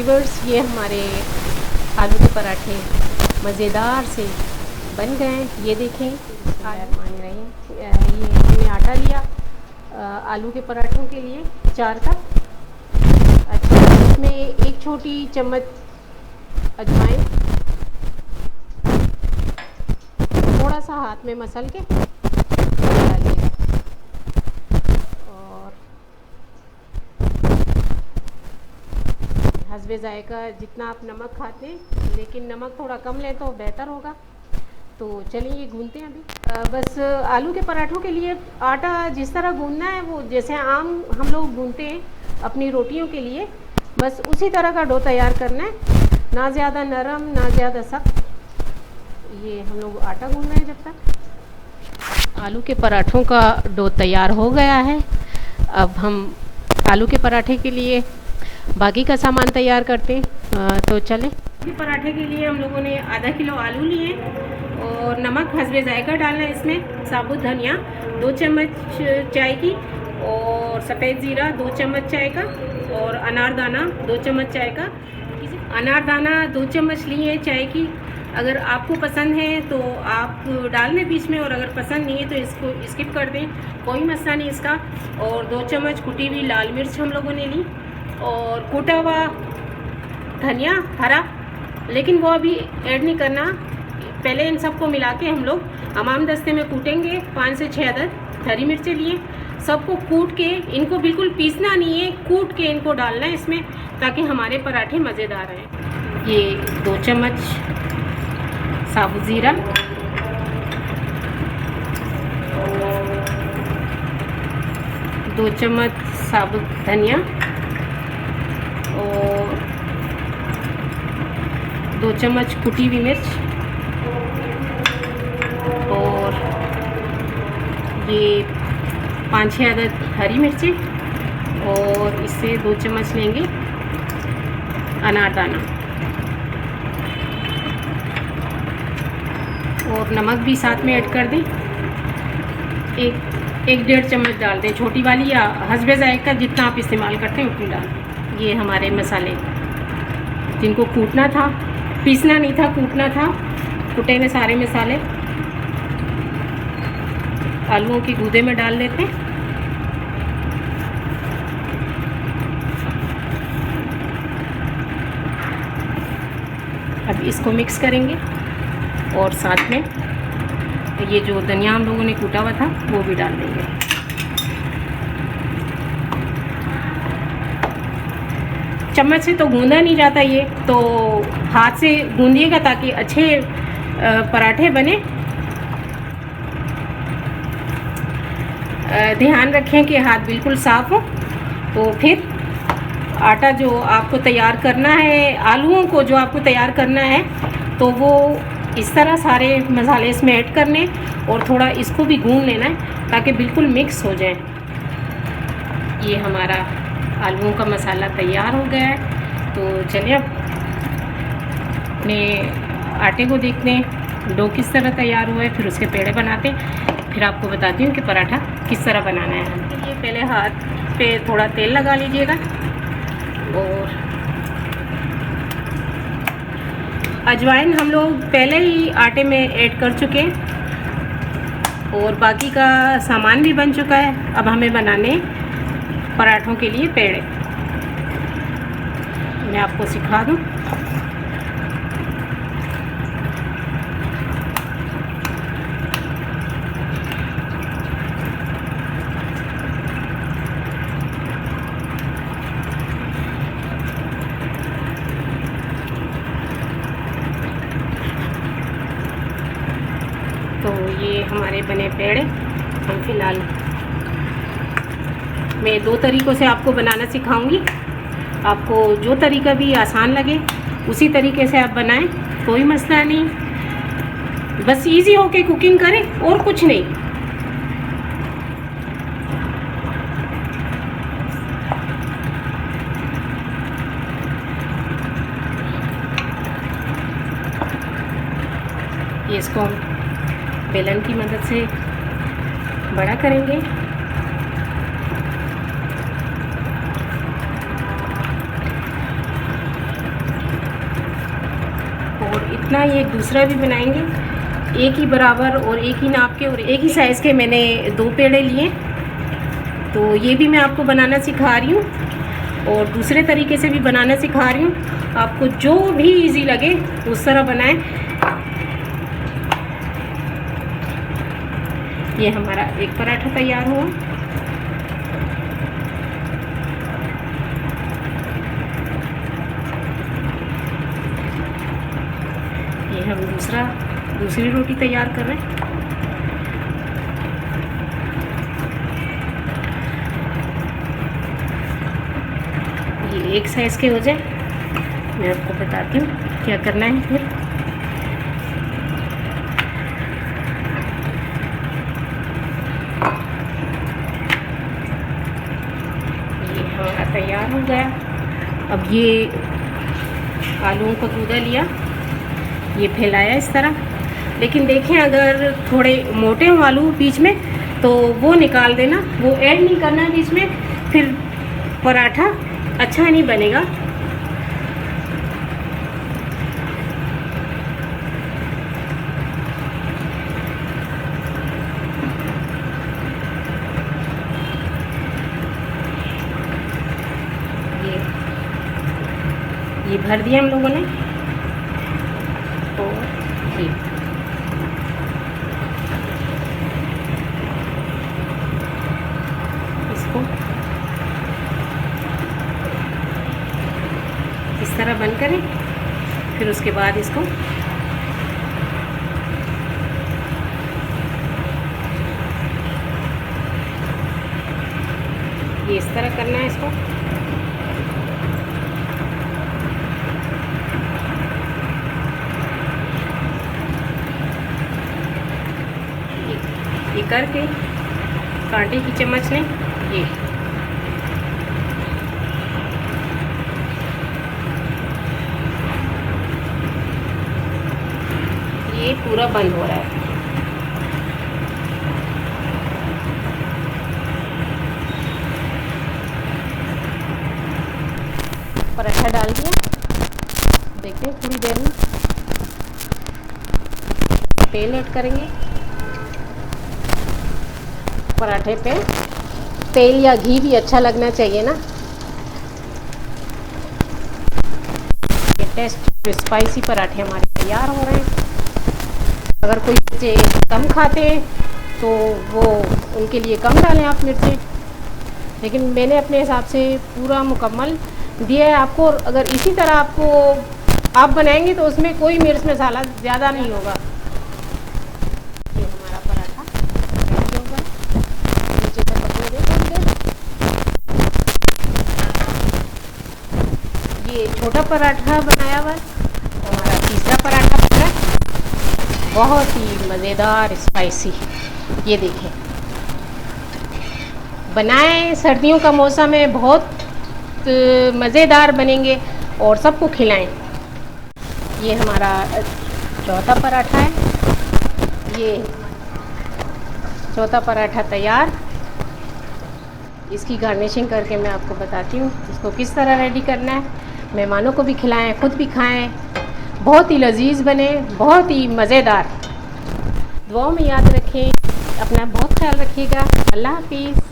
Viewers, ये हमारे आलू के पराठे मज़ेदार से बन गए हैं। ये देखें, ये हमने आटा लिया आलू के पराठों के लिए 4 कप। अच्छा, इसमें 1 छोटी चम्मच अजवाइन, थोड़ा सा हाथ में मसल के डालिएगा। और हस्बे ज़ायका जितना आप नमक खाते हैं, लेकिन नमक थोड़ा कम लें तो बेहतर होगा। तो चलिए ये गूंदते हैं अभी। बस आलू के पराठों के लिए आटा जिस तरह गूंदना है वो जैसे आम हम लोग गूंदते हैं अपनी रोटियों के लिए, बस उसी तरह का डो तैयार करना है, ना ज़्यादा नरम ना ज़्यादा सख्त। ये हम लोग आटा गूंद रहे हैं जब तक। आलू के पराठों का डो तैयार हो गया है। अब हम आलू के पराठे के लिए बाकी का सामान तैयार करते हैं। तो चलें। पराठे के लिए हम लोगों ने आधा किलो आलू लिए और नमक हस्बे ज़ायका डालना है इसमें, साबुत धनिया 2 चम्मच चाय की, और सफ़ेद ज़ीरा 2 चम्मच चाय का, और अनारदाना 2 चम्मच चाय का। अनारदाना 2 चम्मच लिए चाय की। अगर आपको पसंद है तो आप डाल लें बीच में, और अगर पसंद नहीं है तो इसको स्किप कर दें, कोई मसला नहीं इसका। और 2 चम्मच कुटी हुई लाल मिर्च हम लोगों ने ली, और कूटा हुआ धनिया हरा, लेकिन वो अभी ऐड नहीं करना। पहले इन सबको मिला के हम लोग हमाम दस्ते में कूटेंगे। 5 से 6 अदद हरी मिर्चें लिए, सबको कूट के, इनको बिल्कुल पीसना नहीं है, कूट के इनको डालना है इसमें, ताकि हमारे पराठे मज़ेदार रहें। ये 2 चम्मच साबुत ज़ीरा, 2 चम्मच साबुत धनिया, और 2 चम्मच कुटी हुई मिर्च, और ये 5-6 अदद हरी मिर्ची, और इससे 2 चम्मच लेंगे अनारदाना, और नमक भी साथ में ऐड कर दें। 1-1.5 चम्मच डाल दें, छोटी वाली, या हस्बे ज़ायका जितना आप इस्तेमाल करते हैं उतनी डाल दें। ये हमारे मसाले जिनको कूटना था, पीसना नहीं था, कूटना था, कुटे में सारे मसाले आलूओं की गूदे में डाल लेते हैं। अब इसको मिक्स करेंगे, और साथ में ये जो धनिया हम लोगों ने कूटा हुआ था वो भी डाल देंगे। चम्मच से तो गूंदा नहीं जाता, ये तो हाथ से गूंदिएगा ताकि अच्छे पराठे बने। ध्यान रखें कि हाथ बिल्कुल साफ़ हो। तो फिर आटा जो आपको तैयार करना है, आलूओं को जो आपको तैयार करना है, तो वो इस तरह सारे मसाले इसमें ऐड करने, और थोड़ा इसको भी गूंद लेना है ताकि बिल्कुल मिक्स हो जाए। ये हमारा आलूओं का मसाला तैयार हो गया है। तो चलिए अब अपने आटे को देखते हैं डो किस तरह तैयार हुआ है, फिर उसके पेड़े बनाते हैं, फिर आपको बताती हूँ कि पराठा किस तरह बनाना है। ये पहले हाथ पे थोड़ा तेल लगा लीजिएगा, और अजवाइन हम लोग पहले ही आटे में ऐड कर चुके हैं, और बाकी का सामान भी बन चुका है। अब हमें बनाने पराठों के लिए पेड़े। मैं आपको सिखा दूं। तो ये हमारे बने पेड़े। हम फिलहाल मैं 2 तरीक़ों से आपको बनाना सिखाऊंगी। आपको जो तरीका भी आसान लगे उसी तरीके से आप बनाएं, कोई मसला नहीं। बस इजी हो के कुकिंग करें और कुछ नहीं। ये इसको हम बेलन की मदद से बड़ा करेंगे। इतना ही एक दूसरा भी बनाएंगे, एक ही बराबर और एक ही नाप के और एक ही साइज़ के मैंने 2 पेड़े लिए। तो ये भी मैं आपको बनाना सिखा रही हूँ और दूसरे तरीके से भी बनाना सिखा रही हूँ। आपको जो भी इजी लगे उस तरह बनाएं। ये हमारा एक पराठा तैयार हुआ। ये हम दूसरी रोटी तैयार कर रहे हैं। ये एक साइज़ के हो जाए, मैं आपको बताती हूँ क्या करना है। फिर ये हमारा तैयार हो गया। अब ये आलूओं को गूदा लिया, ये फैलाया इस तरह। लेकिन देखें अगर थोड़े मोटे हो आलू बीच में तो वो निकाल देना, वो ऐड नहीं करना बीच में, फिर पराठा अच्छा नहीं बनेगा। ये भर दिया हम लोगों ने। और ये इसको इस तरह बंद करें, फिर उसके बाद इसको ये इस तरह करना है। इसको ये करके कांटे की चम्मच लें, ये पूरा बंद हो रहा है। पराठा डाल दिया, देखते हैं थोड़ी देर में। तेल ऐड करेंगे। पराठे पे तेल या घी भी अच्छा लगना चाहिए ना। ये टेस्ट स्पाइसी पराठे हमारे तैयार हो रहे हैं। अगर कोई बच्चे कम खाते हैं तो वो उनके लिए कम डालें आप मिर्चें, लेकिन मैंने अपने हिसाब से पूरा मुकम्मल दिया है आपको। अगर इसी तरह आप बनाएंगे तो उसमें कोई मिर्च मसाला ज़्यादा नहीं होगा। ये हमारा पराठा रेडी होगा, नीचे से पकने देंगे। ये छोटा पराठा बनाया हुआ है, हमारा तीसरा पराठा बन रहा है, बहुत ही मज़ेदार स्पाइसी। ये देखें, बनाएं, सर्दियों का मौसम है, बहुत मज़ेदार बनेंगे और सबको खिलाएं। ये हमारा चौथा पराठा है। ये चौथा पराठा तैयार। इसकी गार्निशिंग करके मैं आपको बताती हूँ इसको किस तरह रेडी करना है। मेहमानों को भी खिलाएं, खुद भी खाएं, बहुत ही लजीज बने, बहुत ही मज़ेदार। दुआओं में याद रखें, अपना बहुत ख्याल रखिएगा। अल्लाह हाफिज़।